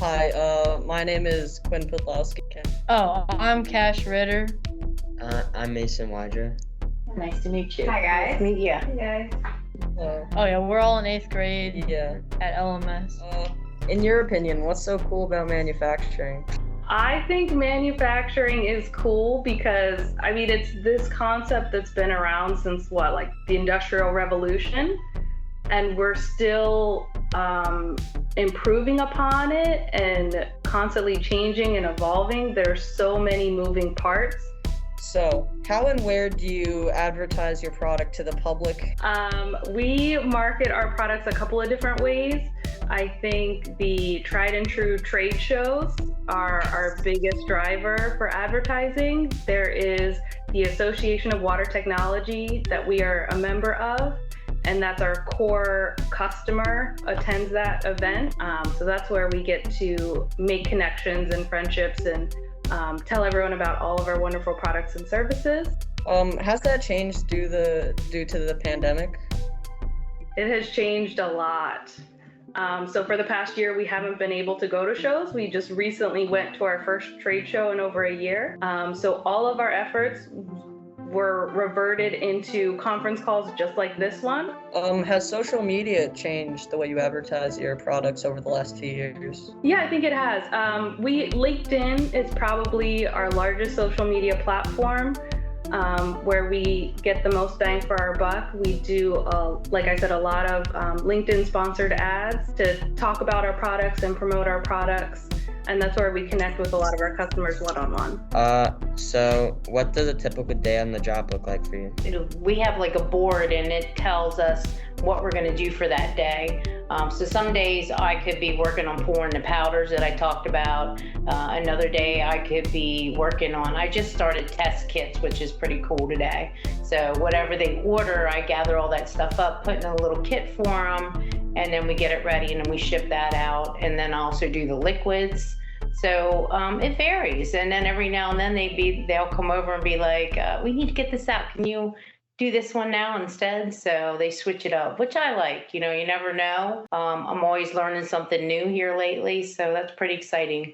Hi, my name is Quinn Podlowski. Oh, I'm Cash Ritter. I'm Mason Wadra. Nice to meet you. Hi, guys. Nice to meet you. Hey, guys. Oh yeah, we're all in 8th grade Yeah. at LMS. In your opinion, what's so cool about manufacturing? I think manufacturing is cool because, it's this concept that's been around since like the Industrial Revolution, and we're still improving upon it and constantly changing and evolving. There's so many moving parts. So, how and where do you advertise your product to the public? We market our products a couple of different ways. I think the tried and true trade shows are our biggest driver for advertising. There is the Association of Water Technology that we are a member of, and that's our core customer attends that event. So that's where we get to make connections and friendships and tell everyone about all of our wonderful products and services. Has that changed due to the pandemic? It has changed a lot. So for the past year, we haven't been able to go to shows. We just recently went to our first trade show in over a year. So all of our efforts were reverted into conference calls just like this one. Has social media changed the way you advertise your products over the last 2 years? Yeah, I think it has. LinkedIn is probably our largest social media platform. Where we get the most bang for our buck. We do, like I said, a lot of LinkedIn sponsored ads to talk about our products and promote our products. And that's where we connect with a lot of our customers one-on-one. So what does a typical day on the job look like for you? We have like a board and it tells us what we're going to do for that day. So some days I could be working on pouring the powders that I talked about. Another day I could be working on, I just started test kits, which is pretty cool today. So whatever they order, I gather all that stuff up, put in a little kit for them, and then we get it ready and then we ship that out. And then I also do the liquids. So it varies. And then every now and then they'll come over and be like, we need to get this out. Can you do this one now instead? So they switch it up, which I like. You never know. I'm always learning something new here lately. So that's pretty exciting.